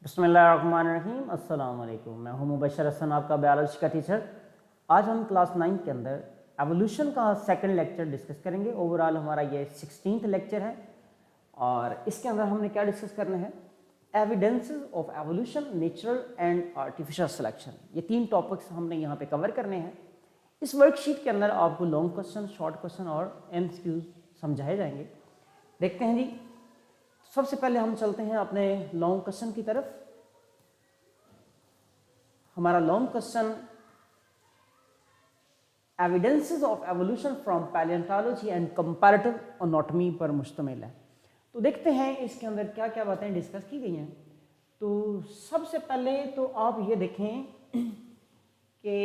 बिस्मिल्लाहिर्रहमानिर्रहीम। अस्सलाम वालेकुम। मैं हूं मुबशर हसन, आपका बायोलॉजी का टीचर। आज हम क्लास 9 के अंदर एवोल्यूशन का सेकंड लेक्चर डिस्कस करेंगे। ओवरऑल हमारा ये 16th लेक्चर है और इसके अंदर हमने क्या डिस्कस करना है, evidences of evolution, natural and artificial selection. ये 3 टॉपिक्स हमने यहाँ पे कवर करने हैं। इस वर्कशीट के अंदर आपको लॉन्ग क्वेश्चन, शॉर्ट क्वेश्चन और MCQs समझाए जाएंगे। देखते हैं जी, सबसे पहले हम चलते हैं अपने लॉन्ग क्वेश्चन की तरफ। हमारा long question evidences of evolution from paleontology and comparative anatomy पर मुश्तमिल है। तो देखते हैं इसके अंदर क्या क्या बातें डिस्कस की गई हैं। तो सबसे पहले तो आप ये देखें कि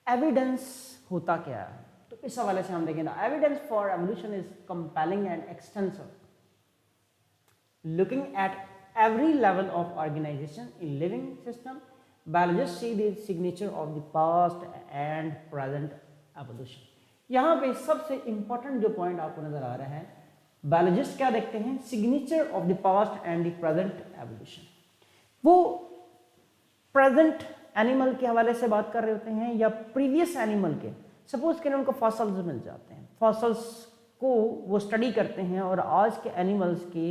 एविडेंस होता क्या है। तो इस हवाले से हम देखेंगे, evidence for evolution is compelling and extensive, looking at every level of organization in living system. Biologists see the signature of the past and present evolution. यहाँ पे सबसे इंपॉर्टेंट जो पॉइंट आपको नजर आ रहा है, बायोलॉजिस्ट क्या देखते हैं, signature of the past and the present evolution. वो प्रेजेंट एनिमल के हवाले से बात कर रहे होते हैं या प्रीवियस एनिमल के। सपोज करें उनको फॉसल्स मिल जाते हैं, फॉसल्स को वो स्टडी करते हैं और आज के एनिमल्स की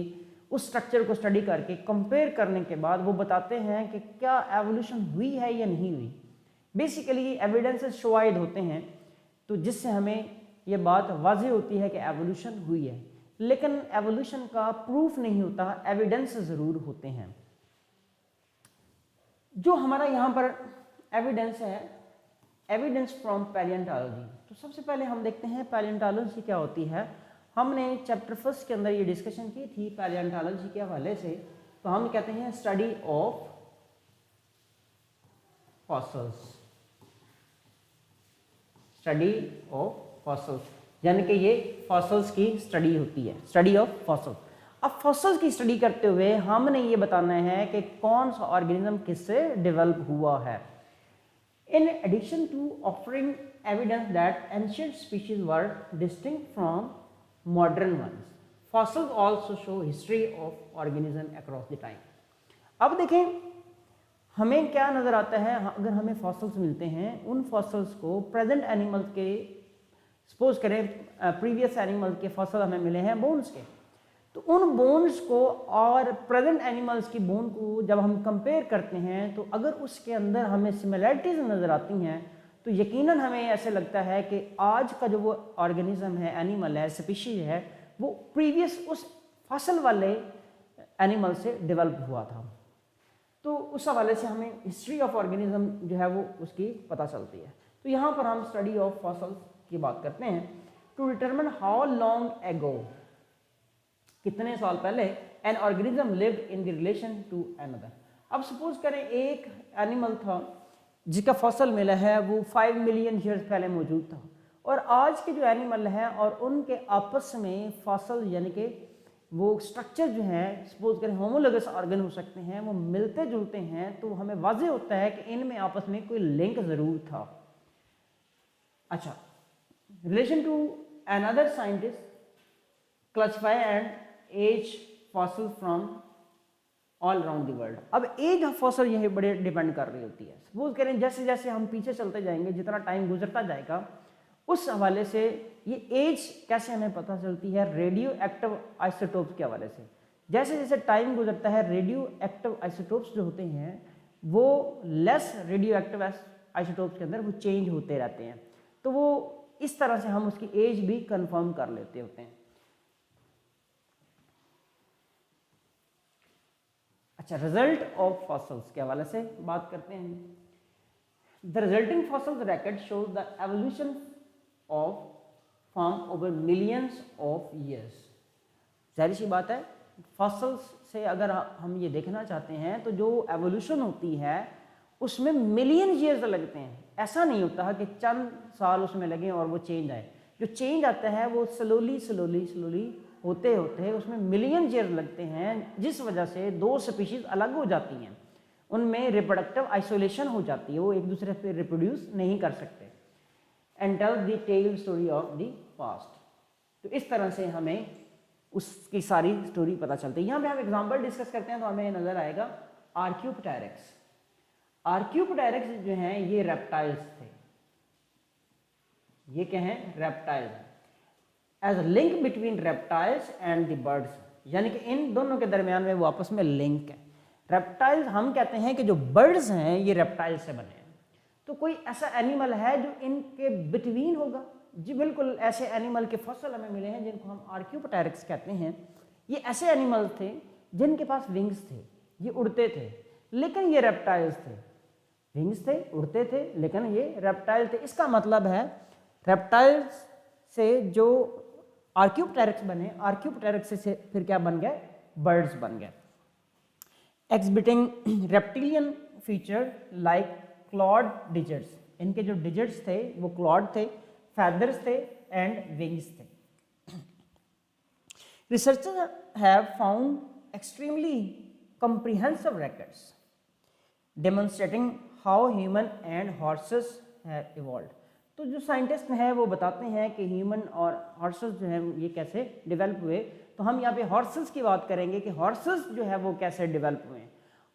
उस स्ट्रक्चर को स्टडी करके कंपेयर करने के बाद वो बताते हैं कि क्या एवोल्यूशन हुई है या नहीं हुई। बेसिकली एविडेंसेस शोवाइड होते हैं, तो जिससे हमें ये बात वाज़ेह होती है कि एवोल्यूशन हुई है। लेकिन एवोल्यूशन का प्रूफ नहीं होता, एविडेंस ज़रूर होते हैं। जो हमारा यहाँ पर एविडेंस है, एविडेंस फ्रॉम पैलियोंटोलॉजी। तो सबसे पहले हम देखते हैं पैलियोंटोलॉजी क्या होती है। हमने चैप्टर 1 के अंदर ये डिस्कशन की थी पैलियोंटोलॉजी के हवाले से। तो हम कहते हैं study of fossils, study of fossils, यानी कि ये फॉसल्स की स्टडी होती है, स्टडी ऑफ फॉसल्स। अब फॉसल्स की स्टडी करते हुए हमने ये बताना है कि कौन सा ऑर्गेनिज्म किससे डेवलप हुआ है। In addition to offering evidence that ancient species were distinct from modern ones, fossils also show history of organism across the time. अब देखें हमें क्या नज़र आता है, अगर हमें फॉसल्स मिलते हैं, उन फॉसल्स को प्रेजेंट एनिमल्स के, सपोज करें प्रीवियस एनिमल के फॉसल हमें मिले हैं बोन्स के, तो उन बोन्स को और प्रेजेंट एनिमल्स की बोन को जब हम कंपेयर करते हैं तो अगर उसके अंदर हमें सिमिलैरिटीज नज़र आती हैं तो यकीनन हमें ऐसे लगता है कि आज का जो वो ऑर्गेनिज्म है, एनिमल है, स्पीशीज है, वो प्रीवियस उस फसल वाले एनिमल से डेवलप हुआ था। तो उस हवाले से हमें हिस्ट्री ऑफ ऑर्गेनिज्म जो है वो उसकी पता चलती है। तो यहाँ पर हम स्टडी ऑफ फॉसल्स की बात करते हैं। To determine how long ago, कितने साल पहले an organism lived in the relation to another. अब सपोज करें एक एनिमल था जिसका फॉसल मिला है वो 5 मिलियन ईयर्स पहले मौजूद था, और आज के जो एनिमल हैं और उनके आपस में फॉसल यानी कि वो स्ट्रक्चर जो है, सपोज करें होमोलोगस ऑर्गन हो सकते हैं, वो मिलते जुलते हैं, तो हमें वाज़ेह होता है कि इनमें आपस में कोई लिंक ज़रूर था। अच्छा, relation to another scientist classify and age fossil from all around the world. अब एज ऑफ फॉसल यही बड़े डिपेंड कर रही होती है। सपोज करें जैसे जैसे हम पीछे चलते जाएंगे, जितना टाइम गुजरता जाएगा, उस हवाले से ये एज कैसे हमें पता चलती है, रेडियो एक्टिव आइसोटोप्स के हवाले से। जैसे जैसे टाइम गुजरता है, रेडियो एक्टिव आइसोटोप्स जो होते हैं वो लेस रेडियो एक्टिव आइसोटोप्स के अंदर वो चेंज होते रहते हैं, तो वो इस तरह से हम उसकी एज भी कंफर्म कर लेते होते हैं। अच्छा, रिजल्ट ऑफ फॉसल्स के हवाले से बात करते हैं। The resulting fossils record shows the evolution of form over millions of years. जाहिर सी बात है, फॉसल्स से अगर हम ये देखना चाहते हैं तो जो एवोल्यूशन होती है उसमें मिलियन ईयर्स लगते हैं। ऐसा नहीं होता है कि चंद साल उसमें लगे और वो चेंज आए। जो चेंज आता है वो स्लोली स्लोली स्लोली होते होते उसमें मिलियन ईयर लगते हैं, जिस वजह से दो स्पीशीज अलग हो जाती हैं, उनमें रिप्रोडक्टिव आइसोलेशन हो जाती है, वो एक दूसरे पे रिप्रोड्यूस नहीं कर सकते। And tell the tale story of the past. तो इस तरह से हमें उसकी सारी स्टोरी पता चलती है। यहाँ पे हम एग्जाम्पल डिस्कस करते हैं तो हमें नजर आएगा आर्क्योप्टेरिक्स। आर्क्योप्टेरिक्स जो हैं ये रेप्टाइल्स थे, ये क्या हैं, reptiles. As a link between reptiles and the birds, यानी कि इन दोनों के दरमियान में वो आपस में लिंक है। रेप्टाइल्स हम कहते हैं कि जो बर्ड्स हैं ये रेप्टाइल्स से बने हैं, तो कोई ऐसा एनिमल है जो इनके बिटवीन होगा? जी बिल्कुल, ऐसे एनिमल के फॉसिल हमें मिले हैं जिनको हम आर्क्योप्टेरिक्स कहते हैं। ये ऐसे एनिमल थे जिनके पास विंग्स थे, ये उड़ते थे, लेकिन ये रेप्टाइल्स थे। विंग्स थे, उड़ते थे, लेकिन ये रेप्टाइल थे। इसका मतलब है रेप्टाइल्स से जो आर्क्योप्टेरिक्स बने, आर्क्योप्टेरिक्स से फिर क्या बन गए, बर्ड्स बन गए। Exhibiting reptilian feature like clawed digits, इनके जो डिजिट्स थे वो क्लॉड थे, feathers थे एंड विंग्स थे। Researchers have found extremely comprehensive records demonstrating how human and horses have evolved। तो जो साइंटिस्ट हैं वो बताते हैं कि ह्यूमन और हॉर्सेस जो हैं ये कैसे डेवलप हुए। तो हम यहाँ पे हॉर्सेस की बात करेंगे कि हॉर्सेस जो है वो कैसे डेवलप हुए।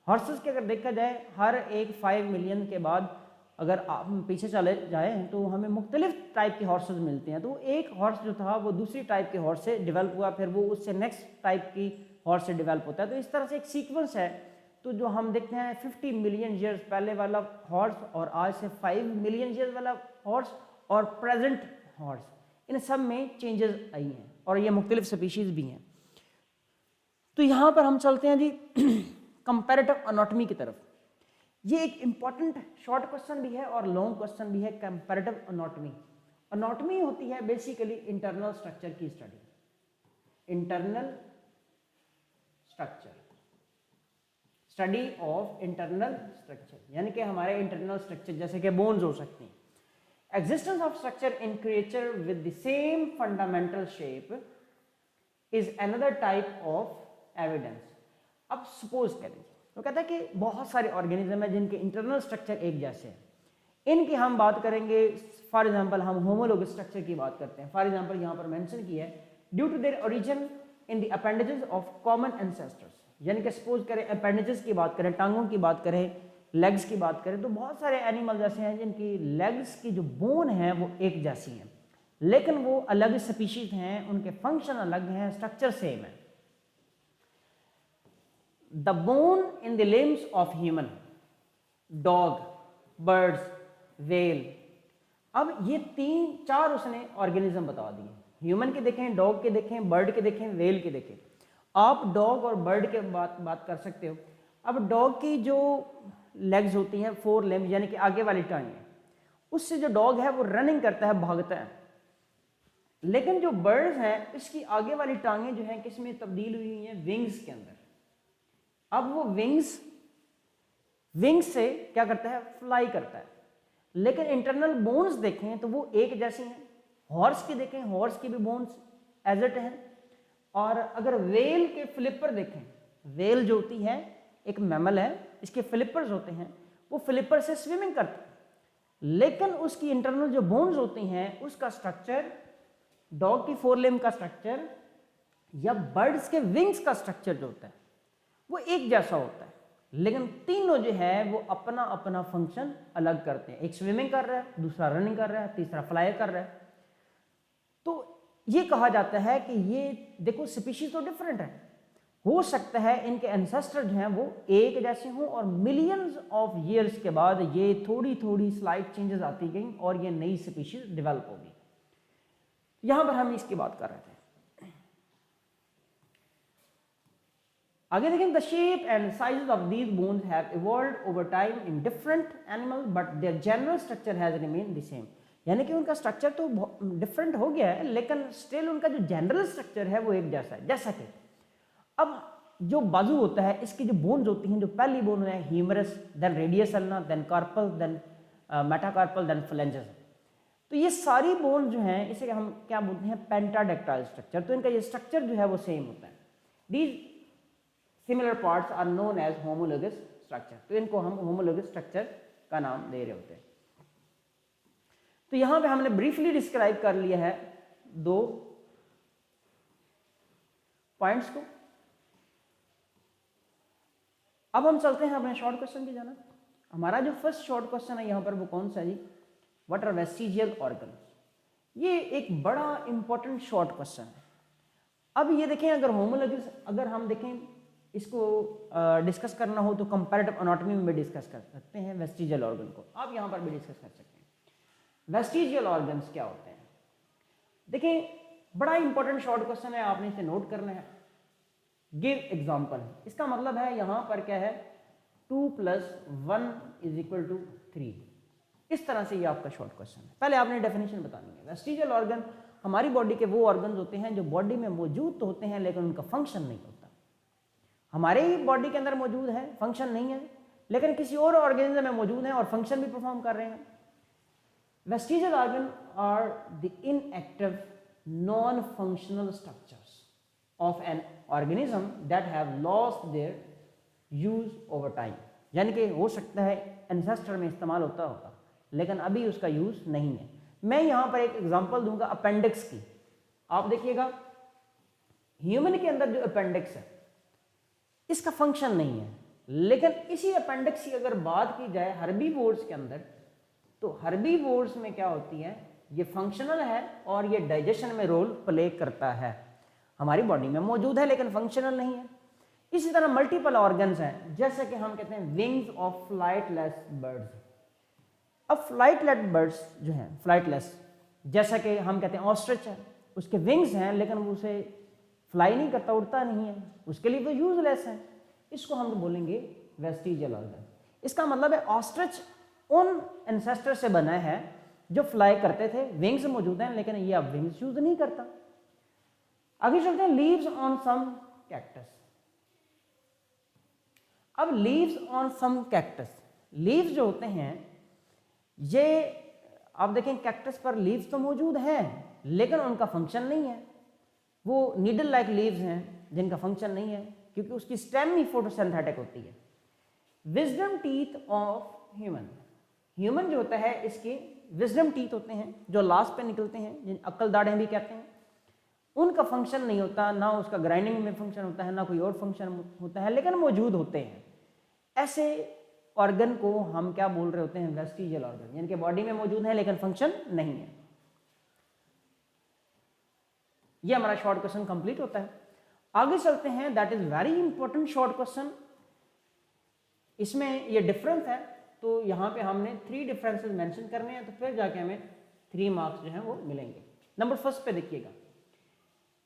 हॉर्सेस के अगर देखा जाए, हर एक 5 मिलियन के बाद अगर आप पीछे चले जाएँ तो हमें मुख्तलिफ टाइप के हॉर्सेस मिलते हैं। तो एक हॉर्स जो था वो दूसरी टाइप के हॉर्स से डेवलप हुआ, फिर वो उससे नेक्स्ट टाइप की हॉर्स से डेवलप होता है। तो इस तरह से एक सीक्वेंस है। तो जो हम देखते हैं 50 मिलियन ईयर्स पहले वाला हॉर्स और आज से 5 मिलियन ईयर्स वाला हॉर्स और प्रेजेंट हॉर्स, इन सब में चेंजेस आई हैं और ये मुख्तलिफ स्पीशीज़ भी हैं। तो यहाँ पर हम चलते हैं जी कंपैरेटिव एनाटॉमी की तरफ। ये एक इम्पॉर्टेंट शॉर्ट क्वेश्चन भी है और लॉन्ग क्वेश्चन भी है। कंपैरेटिव एनाटॉमी, एनाटॉमी होती है बेसिकली इंटरनल स्ट्रक्चर की study, internal structure, study of internal structure, यानी कि हमारे इंटरनल स्ट्रक्चर जैसे कि बोन्स हो सकते हैं। Existence of structure in creature with the same fundamental shape is another type of evidence. अब सपोज करें, तो कहता है कि बहुत सारे ऑर्गेनिज्म है जिनके इंटरनल स्ट्रक्चर एक जैसे हैं। इनकी हम बात करेंगे, फॉर एग्जांपल हम होमोलोगस स्ट्रक्चर की बात करते हैं। फॉर एग्जांपल यहाँ पर मेंशन किया है due to their origin in the appendages of common ancestors, यानी कि सपोज करें अपेंडेजेस की बात करें, टांगों की बात करें, लेग्स की बात करें, तो बहुत सारे एनिमल्स ऐसे हैं जिनकी लेग्स की जो बोन है वो एक जैसी हैं, लेकिन वो अलग स्पीशीज हैं, उनके फंक्शन अलग हैं, स्ट्रक्चर सेम है। The bone in the limbs of human, dog, birds, whale। अब ये 3-4 उसने ऑर्गेनिज्म बता दिए। ह्यूमन के देखें, डॉग के देखें, बर्ड के देखें, वेल के देखें। आप डॉग और बर्ड के बात कर सकते हो। अब डॉग की जो लेग्स होती हैं 4 लिम्ब, यानी कि आगे वाली टांगें, उससे जो डॉग है वो रनिंग करता है, भागता है। लेकिन जो बर्ड्स हैं इसकी आगे वाली टांगें जो हैं किस में तब्दील हुई हैं, विंग्स के अंदर। अब वो विंग्स से क्या करता है, फ्लाई करता है। लेकिन इंटरनल बोन्स देखें तो वो एक जैसी हैं। हॉर्स की देखें, हॉर्स की भी बोन्स एज इट हैं। और अगर वेल के फ्लिपर देखें, वेल जो होती है एक मैमल है, इसके फ्लिपर्स होते हैं, वो फ्लिपर से स्विमिंग करते हैं, लेकिन उसकी इंटरनल जो बोन्स होती हैं उसका स्ट्रक्चर, डॉग की 4 लिम्ब का स्ट्रक्चर या बर्ड्स के विंग्स का स्ट्रक्चर जो होता है वो एक जैसा होता है, लेकिन तीनों जो है वो अपना अपना फंक्शन अलग करते हैं। एक स्विमिंग कर रहा है, दूसरा रनिंग कर रहा है, तीसरा फ्लाई कर रहा है। तो ये कहा जाता है कि ये देखो स्पीशीज तो डिफरेंट है, हो सकता है इनके एंसेस्टर जो हैं वो एक जैसे हों और मिलियंस ऑफ ईयर्स के बाद ये थोड़ी थोड़ी स्लाइट चेंजेस आती गई और ये नई स्पीशीज डेवलप होगी। यहां पर हम इसकी बात कर रहे थे। आगे देखें, the shape and size of these bones have evolved over time in different animal but their general structure has remained the same, यानी कि उनका स्ट्रक्चर तो डिफरेंट हो गया है लेकिन स्टिल उनका जो जनरल स्ट्रक्चर है वो एक जैसा है। जैसा कि अब जो बाजू होता है, इसकी जो बोन्स होती हैं, जो पहली बोन है humerus, then radius ulna, then carpal, then metacarpal, then phalanges. तो ये सारी बोन जो हैं इसे हम क्या बोलते हैं, पेंटाडेक्टाइल स्ट्रक्चर। तो इनका ये स्ट्रक्चर जो है वो सेम होता है। These similar parts are known as homologous structure. तो इनको हम होमोलोगस स्ट्रक्चर का नाम दे रहे होते हैं। तो यहां पे हमने ब्रीफली डिस्क्राइब कर लिया है 2 पॉइंट्स को। अब हम चलते हैं अपने शॉर्ट क्वेश्चन की जाना। हमारा जो फर्स्ट शॉर्ट क्वेश्चन है यहाँ पर वो कौन सा है जी? What are vestigial organs. ये एक बड़ा इंपॉर्टेंट शॉर्ट क्वेश्चन है। अब ये देखें, अगर होमोलॉजी अगर हम देखें इसको डिस्कस करना हो तो कंपैरेटिव एनाटॉमी में भी डिस्कस कर सकते हैं वेस्टिजियल ऑर्गन को, आप यहाँ पर भी डिस्कस कर सकते हैं। वेस्टिजियल ऑर्गन्स क्या होते हैं? देखिए बड़ा इंपॉर्टेंट शॉर्ट क्वेश्चन है, आपने इसे नोट करना है। गिव एग्जाम्पल, इसका मतलब है यहाँ पर क्या है 2 + 1 = 3। इस तरह से ये आपका शॉर्ट क्वेश्चन है। पहले आपने डेफिनेशन बतानी है। वेस्टिजियल ऑर्गन हमारी बॉडी के वो ऑर्गन्स होते हैं जो बॉडी में मौजूद तो होते हैं लेकिन उनका फंक्शन नहीं होता। हमारे ही बॉडी के अंदर मौजूद है, फंक्शन नहीं है, लेकिन किसी और ऑर्गेनिज्म में मौजूद है और फंक्शन भी परफॉर्म कर रहे हैं। Vestigial organ are the inactive non functional structures of an organism that have lost their use over time. यानी कि हो सकता है एंसेस्टर में इस्तेमाल होता होगा लेकिन अभी उसका यूज नहीं है। मैं यहाँ पर एक एग्जांपल दूंगा अपेंडिक्स की। आप देखिएगा ह्यूमन के अंदर जो अपेंडिक्स है इसका फंक्शन नहीं है, लेकिन इसी अपेंडिक्स की अगर बात की जाए हर्बीवोर्स के अंदर, तो हर्बीवोर्स में क्या होती है, ये फंक्शनल है और ये डाइजेशन में रोल प्ले करता है। हमारी बॉडी में मौजूद है लेकिन फंक्शनल नहीं है। इसी तरह मल्टीपल ऑर्गन्स हैं, जैसे कि हम कहते हैं विंग्स ऑफ फ्लाइटलेस बर्ड्स। अब फ्लाइटलेस बर्ड्स जो हैं फ्लाइटलेस, जैसा कि हम कहते हैं ऑस्ट्रिच है, उसके विंग्स हैं लेकिन वो उसे फ्लाई नहीं करता, उड़ता नहीं है, उसके लिए वो यूजलेस है। इसको हम बोलेंगे वेस्टिजियल ऑर्गन। इसका मतलब है ऑस्ट्रिच उन एंसेस्टर से बना है जो फ्लाई करते थे, विंग्स मौजूद हैं लेकिन ये अब विंग्स यूज नहीं करता। आगे चलते हैं लीव्स ऑन सम कैक्टस। अब leaves on some cactus, leaves जो होते हैं ये आप देखें कैक्टस पर लीव्स तो मौजूद हैं लेकिन उनका फंक्शन नहीं है। वो नीडल लाइक लीव्स हैं जिनका फंक्शन नहीं है क्योंकि उसकी स्टेम ही फोटोसिंथेटिक होती है। Wisdom teeth of human, human जो होता है इसके विजडम टीथ होते हैं जो लास्ट पे निकलते हैं, जिन अक्ल दाढ़ें भी कहते हैं। उनका फंक्शन नहीं होता, ना उसका ग्राइंडिंग में फंक्शन होता है ना कोई और फंक्शन होता है, लेकिन मौजूद होते हैं। ऐसे ऑर्गन को हम क्या बोल रहे होते हैं? वेस्टिजियल ऑर्गन, यानी कि बॉडी में मौजूद है लेकिन फंक्शन नहीं है। ये हमारा शॉर्ट क्वेश्चन कंप्लीट होता है। आगे चलते हैं, that is very important short question. इसमें ये डिफरेंस है तो यहाँ पे हमने 3 डिफरेंसेस मेंशन करने हैं, तो फिर जाके हमें 3 मार्क्स जो हैं वो मिलेंगे। नंबर फर्स्ट पे देखिएगा,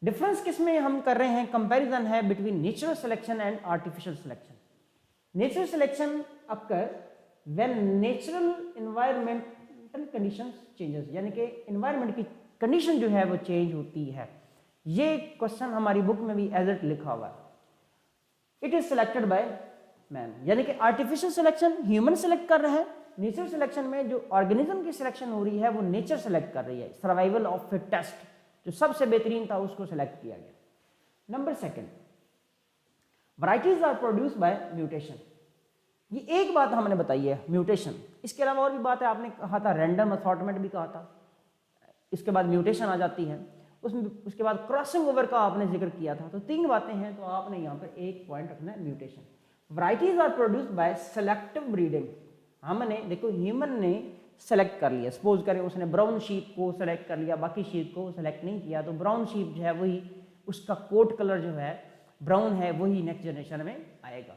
डिफरेंस किसमें हम कर रहे हैं? कंपैरिजन है between natural selection and artificial selection. Natural selection occur when natural environmental conditions changes, यानी कि एनवायरमेंट की कंडीशन जो है वो चेंज होती है। ये क्वेश्चन हमारी बुक में भी एज इट लिखा हुआ है। It is selected by man, यानी कि आर्टिफिशियल सिलेक्शन ह्यूमन सिलेक्ट कर रहा है, नेचुरल सिलेक्शन में जो ऑर्गेनिज्म की सिलेक्शन हो रही है वो नेचर सिलेक्ट कर रही है। सर्वाइवल ऑफ फिटेस्ट, जो सबसे बेहतरीन था उसको सिलेक्ट किया गया। Number second, varieties are produce by mutation. ये एक बात हमने बताई है म्यूटेशन, इसके अलावा और भी बात है। आपने कहा था रैंडम असॉर्टमेंट भी कहा था, इसके बाद म्यूटेशन आ जाती है, उसमें उसके बाद क्रॉसिंग ओवर का आपने जिक्र किया था। तो 3 बातें हैं, तो आपने यहाँ पर एक पॉइंट रखना है mutation. Varieties are produced by selective breeding. हमने देखो ह्यूमन ने सेलेक्ट कर लिया, सपोज करें उसने ब्राउन शीप को सेलेक्ट कर लिया, बाकी शीप को सेलेक्ट नहीं किया, तो ब्राउन शीप जो है वही उसका कोट कलर जो है ब्राउन है वही नेक्स्ट जनरेशन में आएगा।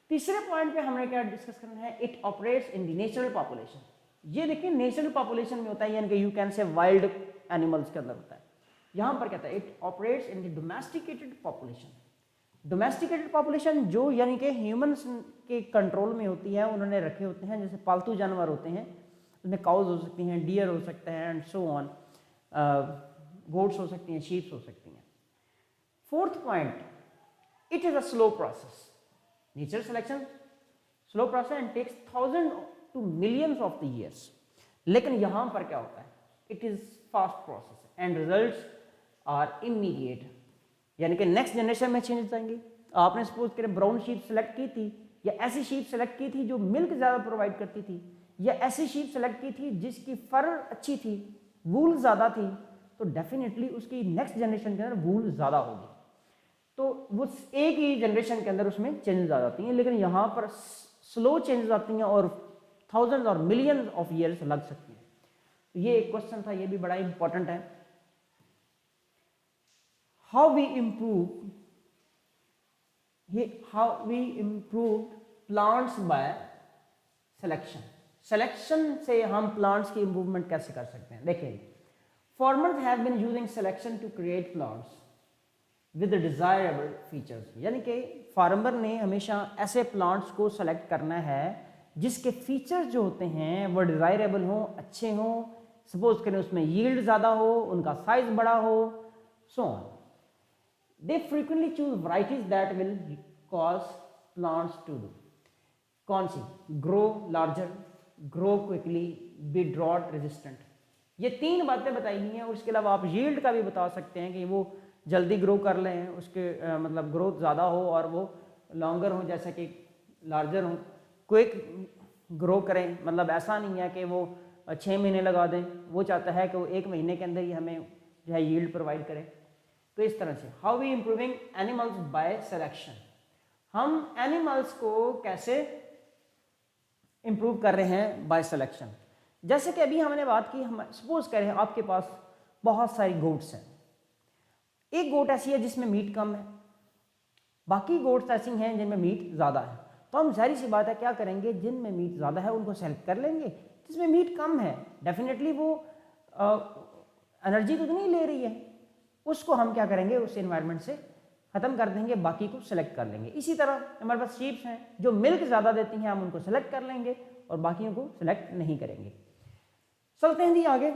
तीसरे पॉइंट पे हमने क्या डिस्कस करना है? It operates in the natural population. ये देखिए नेचुरल पॉपुलेशन में होता है, यानी कि you can say wild animals के अंदर होता है। यहाँ पर कहता है it operates in the domesticated population. Domesticated population जो यानी कि ह्यूमंस के कंट्रोल में होती है, उन्होंने रखे होते हैं, जैसे पालतू जानवर होते हैं, उसमें काउज हो सकती हैं, डियर हो सकते हैं एंड सो ऑन, गोट्स हो सकती हैं, शीप्स हो सकती हैं। Fourth point, it is a slow process. Natural selection slow process and takes 1000 to millions of the years, लेकिन यहाँ पर क्या होता है? It is fast process and results are immediate, यानी कि नेक्स्ट जनरेशन में चेंजेस आएंगे। आपने सपोज करें ब्राउन शीप सेलेक्ट की थी, या ऐसी शीप सेलेक्ट की थी जो मिल्क ज़्यादा प्रोवाइड करती थी, या ऐसी शीप सेलेक्ट की थी जिसकी फर अच्छी थी, वूल ज़्यादा थी, तो डेफिनेटली उसकी नेक्स्ट जनरेशन के अंदर वूल ज़्यादा होगी। तो वो एक ही जनरेशन के अंदर उसमें चेंजेस आ जाती हैं, लेकिन यहाँ पर स्लो चेंजेस आती हैं और थाउजेंड और मिलियंस ऑफ ईयर्स लग सकती हैं। तो ये एक क्वेश्चन था, ये भी बड़ा इंपॉर्टेंट है। How we improve plants by selection. Selection से हम प्लांट्स की इंप्रूवमेंट कैसे कर सकते हैं? देखिए, farmers have been using selection to create plants with desirable features. यानी कि फार्मर ने हमेशा ऐसे प्लांट्स को सेलेक्ट करना है जिसके फीचर्स जो होते हैं वो डिजायरेबल हों, अच्छे हों। सपोज करें उसमें यील्ड ज़्यादा हो, उनका साइज बड़ा हो, so on. They frequently choose varieties that will cause plants to do. कौन सी? Grow larger, grow quickly, be drought resistant. ये 3 बातें बताई गई हैं। और इसके अलावा आप यील्ड का भी बता सकते हैं कि वो जल्दी ग्रो कर लें, उसके मतलब ग्रोथ ज़्यादा हो और वो लॉन्गर हो, जैसे कि लार्जर हो। क्विक ग्रो करें, मतलब ऐसा नहीं है कि वो 6 महीने लगा दें, वो चाहता है कि वो 1 महीने के अंदर ही हमें जो है यील्ड प्रोवाइड करें। तो इस तरह से how we improving animals by selection. हम एनिमल्स को कैसे इम्प्रूव कर रहे हैं? By selection. जैसे कि अभी हमने बात की, हम सपोज करें आपके पास बहुत सारी गोट्स हैं। एक गोट ऐसी है जिसमें मीट कम है, बाकी गोट्स ऐसी हैं जिनमें मीट ज़्यादा है। तो हम जाहिर सी बात है क्या करेंगे, जिनमें मीट ज़्यादा है उनको सेलेक्ट कर लेंगे। जिसमें मीट कम है डेफिनेटली वो एनर्जी तो नहीं ले रही है, उसको हम क्या करेंगे, उस एनवायरनमेंट से ख़त्म कर देंगे, बाकी को सेलेक्ट कर लेंगे। इसी तरह हमारे पास शीप्स हैं जो मिल्क ज़्यादा देती हैं, हम उनको सेलेक्ट कर लेंगे और बाकियों को सेलेक्ट नहीं करेंगे। चलते हैं जी आगे।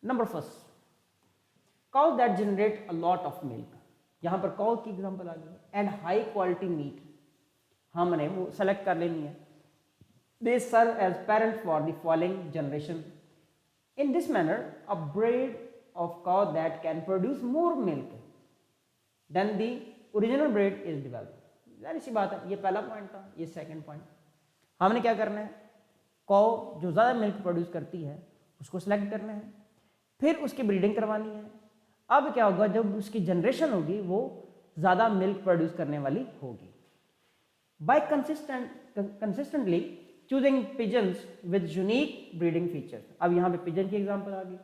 Number first, cow that generate a lot of milk. यहाँ पर काउ की एग्जांपल आ गई। एंड हाई क्वालिटी मीट, हमने वो सेलेक्ट कर लेनी है। They serve as parent for the following generation. In this manner a breed of cow that can produce more milk than the original breed is developed. जाहिर सी बात है, ये पहला पॉइंट था, ये सेकंड पॉइंट। हमने क्या करना है, काउ जो ज़्यादा मिल्क प्रोड्यूस करती है उसको सेलेक्ट करना है, फिर उसकी ब्रीडिंग करवानी है। अब क्या होगा, जब उसकी जनरेशन होगी वो ज़्यादा मिल्क प्रोड्यूस करने वाली होगी। By consistently choosing pigeons with unique breeding features. अब यहाँ पे पिजन की एग्जांपल आ गई।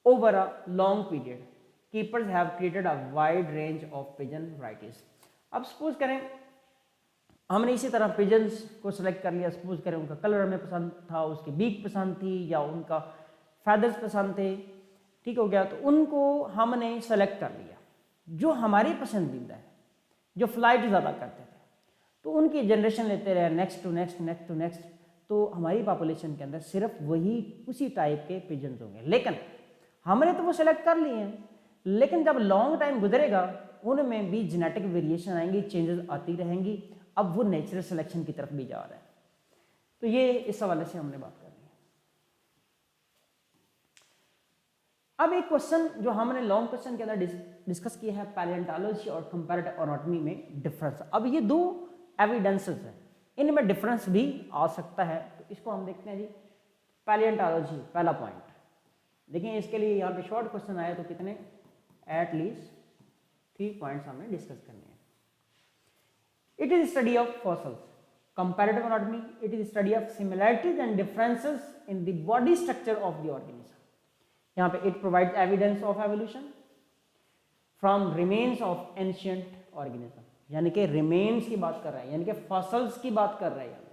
Over a long period keepers have created a wide range of pigeon varieties. अब सपोज करें हमने इसी तरह पिजन्स को सिलेक्ट कर लिया। सपोज करें उनका कलर हमें पसंद था, उसकी बीक पसंद थी, या उनका फैदर्स पसंद थे, ठीक हो गया। तो उनको हमने सेलेक्ट कर लिया जो हमारी पसंदीदा है, जो फ्लाइट ज़्यादा करते थे। तो उनकी जनरेशन लेते रहे, next to next, next to next. तो हमारी पॉपुलेशन के अंदर सिर्फ वही उसी टाइप के पिजन्स होंगे। लेकिन हमने तो वो सेलेक्ट कर लिए हैं, लेकिन जब लॉन्ग टाइम गुजरेगा उनमें भी जेनेटिक वेरिएशन आएंगी, चेंजेस आती रहेंगी। अब वो नेचुरल सिलेक्शन की तरफ भी जा रहा है। तो ये इस हवाले से हमने बात कर ली। अब एक क्वेश्चन जो हमने लॉन्ग क्वेश्चन के अंदर डिस्कस किया है, पैलियोंटोलॉजी और कंपैरेटिव एनाटॉमी में डिफरेंस। अब ये 2 एविडेंसेस हैं, इनमें डिफरेंस भी आ सकता है। तो इसको हम देखते हैं जी। पैलियोंटोलॉजी पहला पॉइंट देखिए, इसके लिए यहाँ पे शॉर्ट क्वेश्चन आया तो कितने, एटलीस्ट 3 पॉइंट्स हमने डिस्कस करने हैं। It is study of fossils. Comparative anatomy, it is study of similarities and differences in the body structure of the organism. यहाँ पे it provides evidence of evolution from remains of ancient organism. यानी कि remains की बात कर रहा है, यानी कि फॉसिल्स की बात कर रहा है।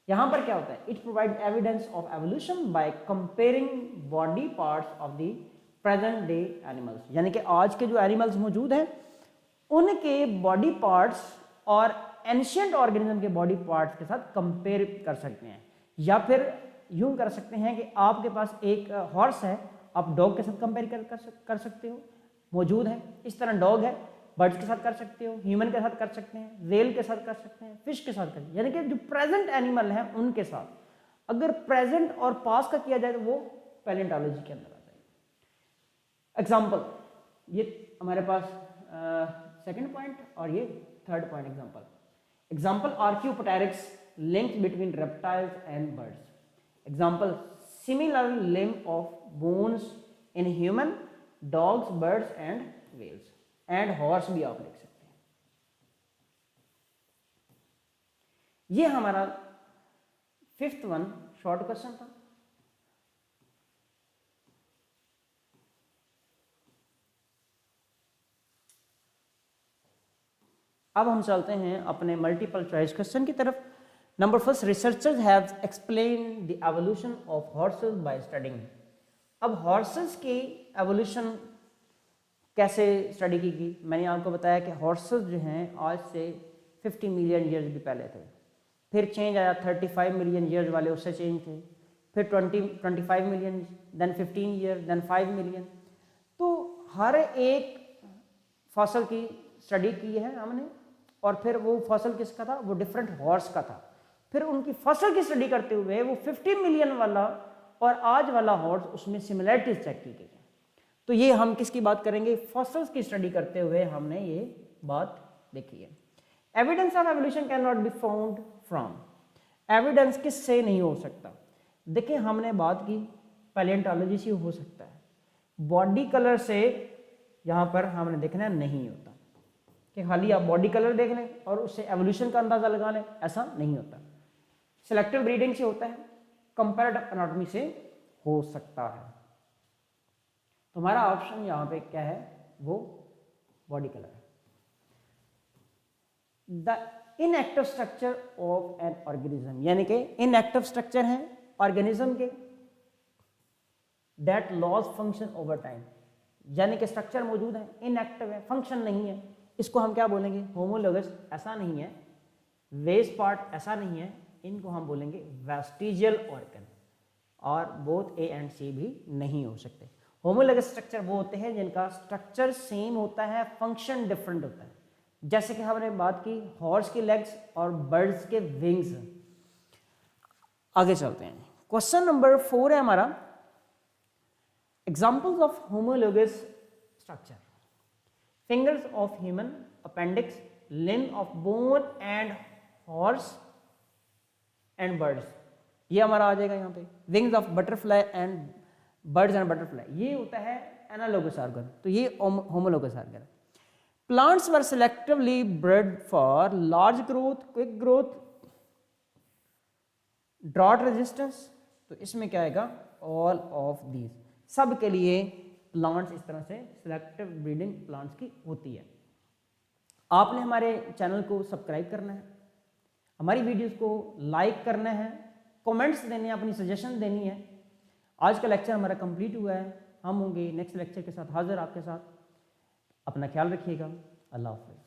यहाँ पर क्या होता है, it provide evidence of evolution by comparing body parts of the present day animals. यानी कि आज के जो एनिमल्स मौजूद हैं उनके बॉडी पार्ट्स और एंशिएंट ऑर्गेनिज्म के बॉडी पार्ट्स के साथ कंपेयर कर सकते हैं। या फिर यूं कर सकते हैं कि आपके पास एक हॉर्स है, आप डॉग के साथ कंपेयर कर सकते हो, मौजूद है। इस तरह डॉग है, बर्ड्स के साथ कर सकते हो, ह्यूमन के साथ कर सकते हैं, रेल के साथ कर सकते हैं, फिश के साथ कर सकते हैं। यानी कि जो प्रेजेंट एनिमल हैं उनके साथ अगर प्रेजेंट और पास का किया जाए तो वो पैलियोंटोलॉजी के अंदर आ जाएगा। एग्जाम्पल, ये हमारे पास सेकंड पॉइंट और ये third point. Example archaeopteryx links between reptiles and birds. Example similar link of bones in human, dogs, birds and whales and horse भी आप लिख सकते हैं। ये हमारा 5th वन शॉर्ट क्वेश्चन था। अब हम चलते हैं अपने मल्टीपल चॉइस क्वेश्चन की तरफ। Number first, researchers have explain the evolution of horses by studying. अब हॉर्सेस की एवोल्यूशन कैसे स्टडी की गई? मैंने आपको बताया कि हॉर्सेस जो हैं आज से 50 मिलियन ईयर्स भी पहले थे, फिर चेंज आया 35 मिलियन ईयर्स वाले, उससे चेंज थे, फिर 25 million, then 15 year, then 5 million. तो हर एक फॉसल की स्टडी की है हमने, और फिर वो फॉसल किसका था? वो डिफरेंट हॉर्स का था। फिर उनकी फसल की स्टडी करते हुए वो 50 मिलियन वाला और आज वाला हॉर्स, उसमें सिमिलैरिटीज चेक की गई है। तो ये हम किसकी बात करेंगे? फॉसल्स की स्टडी करते हुए हमने ये बात देखी है। Evidence of evolution can not be found from. Evidence किससे नहीं हो सकता? देखिए, हमने बात की पैलियोंटोलॉजी से हो सकता है, बॉडी कलर से यहाँ पर हमने देखना नहीं होता कि खाली आप बॉडी कलर देख लें और उससे एवोल्यूशन का अंदाजा लगा लें, ऐसा नहीं होता। सिलेक्टिव ब्रीडिंग से होता है, कंपैरेटिव एनाटॉमी से हो सकता है। तो हमारा ऑप्शन यहाँ पे क्या है? वो बॉडी कलर है। The inactive structure of an organism, यानी कि इनएक्टिव स्ट्रक्चर है ऑर्गेनिज्म के, that loss function over time, यानी कि स्ट्रक्चर मौजूद है, इनएक्टिव है, फंक्शन नहीं है, इसको हम क्या बोलेंगे? होमोलोगस। ऐसा नहीं है, वेस्ट पार्ट ऐसा नहीं है, इनको हम बोलेंगे वेस्टिजियल ऑर्गन, और बोथ ए एंड सी भी नहीं हो सकते। होमोलोगस स्ट्रक्चर वो होते हैं जिनका स्ट्रक्चर सेम होता है, फंक्शन डिफरेंट होता है। जैसे कि हमने बात की हॉर्स की लेग्स और बर्ड्स के विंग्स। आगे चलते हैं, क्वेश्चन नंबर 4 है हमारा, examples of homologous structure. Fingers of human, appendix, limb of bone and horse and birds, ये हमारा आ जाएगा यहाँ पे। Wings of butterfly and birds and butterfly, ये होता है एनालोगस ऑर्गन, तो ये होमोलोगस ऑर्गन है। Plants were selectively bred for large growth, quick growth, drought resistance, तो इसमें क्या आएगा? All of these. सब के लिए प्लांट्स इस तरह से सिलेक्टिव ब्रीडिंग प्लांट्स की होती है। आपने हमारे चैनल को सब्सक्राइब करना है, हमारी वीडियोस को लाइक करना है, कमेंट्स देने हैं, अपनी सजेशन देनी है। आज का लेक्चर हमारा कंप्लीट हुआ है, हम होंगे नेक्स्ट लेक्चर के साथ हाजिर आपके साथ। अपना ख्याल रखिएगा। अल्लाह हाफ़िज़।